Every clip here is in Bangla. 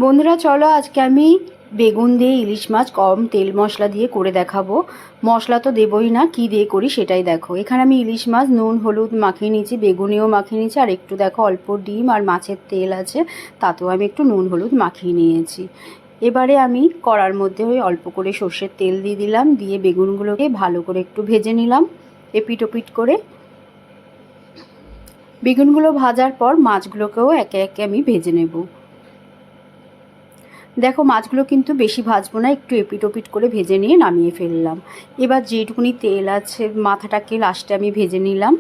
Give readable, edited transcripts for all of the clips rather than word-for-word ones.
বন্ধুরা চলো আজকে আমি বেগুন দিয়ে ইলিশ মাছ কম তেল মশলা দিয়ে করে দেখাবো। মশলা তো দেবই না, কি দিয়ে করি সেটাই দেখো। এখানে আমি ইলিশ মাছ নুন হলুদ মাখিয়ে নিয়েছি, বেগুনিও মাখিয়ে নিয়েছি, আর একটু দেখো অল্প ডিম আর মাছের তেল আছে, তাতেও আমি একটু নুন হলুদ মাখিয়ে নিয়েছি। এবারে আমি কড়ার মধ্যে ওই অল্প করে সর্ষের তেল দিয়ে দিলাম, দিয়ে বেগুনগুলোকে ভালো করে একটু ভেজে নিলাম এপিট ওপিট করে। বেগুনগুলো ভাজার পর মাছগুলোকেও একে একে আমি ভেজে নেব। দেখো মাছগুলো কিন্তু বেশি ভাজবো না, একটু এপিট ওপিট করে ভেজে নিয়ে নামিয়ে ফেললাম। এবার যেটুকুনি তেল আছে মাথাটাকে লাস্টে আমি ভেজে নিলাম,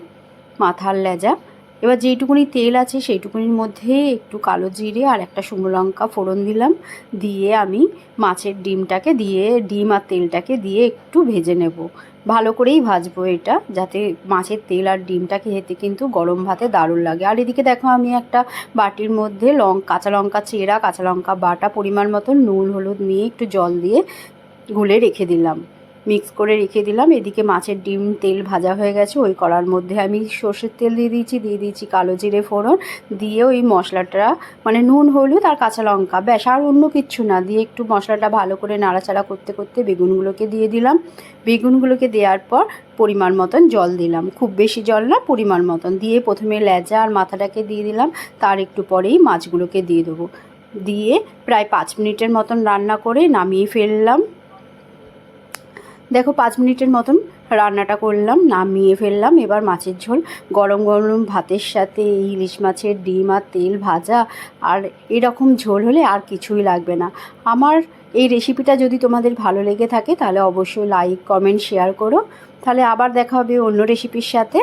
মাথার লেজা। এবার যেইটুকুনি তেল আছে সেইটুকুনির মধ্যে একটু কালো জিরে আর একটা শুকনো লঙ্কা ফোড়ন দিলাম, দিয়ে আমি মাছের ডিমটাকে দিয়ে ডিম আর তেলটাকে দিয়ে একটু ভেজে নেব। ভালো করেই ভাজবো এটা, যাতে মাছের তেল আর ডিমটা খেতে কিন্তু গরম ভাতে দারুণ লাগে। আর এদিকে দেখো আমি একটা বাটির মধ্যে কাঁচা লঙ্কা চেরা, কাঁচা লঙ্কা বাটা, পরিমাণ মতো নুন হলুদ নিয়ে একটু জল দিয়ে গুলে রেখে দিলাম, মিক্স করে রেখে দিলাম। এদিকে মাছের ডিম তেল ভাজা হয়ে গেছে, ওই কড়ার মধ্যে আমি সর্ষের তেল দিয়ে দিয়েছি কালো জিরে ফোড়ন দিয়ে ওই মশলাটা মানে নুন হলুদ আর কাঁচা লঙ্কা, ব্যাস আর অন্য কিচ্ছু না, দিয়ে একটু মশলাটা ভালো করে নাড়াচাড়া করতে করতে বেগুনগুলোকে দিয়ে দিলাম। বেগুনগুলোকে দেওয়ার পর পরিমাণ মতন জল দিলাম, খুব বেশি জল না, পরিমাণ মতন দিয়ে প্রথমে লেজা আর মাথাটাকে দিয়ে দিলাম, তার একটু পরেই মাছগুলোকে দিয়ে দেবো। দিয়ে প্রায় 5 মিনিটের মতন রান্না করে নামিয়ে ফেললাম। দেখো 5 মিনিটের মতন রান্নাটা করলাম, নামিয়ে ফেললাম। এবার মাছের ঝোল গরম গরম ভাতের সাথে এই ইলিশ মাছের ডিম আর তেল ভাজা, আর এরকম ঝোল হলে আর কিছুই লাগবে না। আমার এই রেসিপিটা যদি তোমাদের ভালো লেগে থাকে তাহলে অবশ্যই লাইক কমেন্ট শেয়ার করো। তাহলে আবার দেখা হবে অন্য রেসিপির সাথে।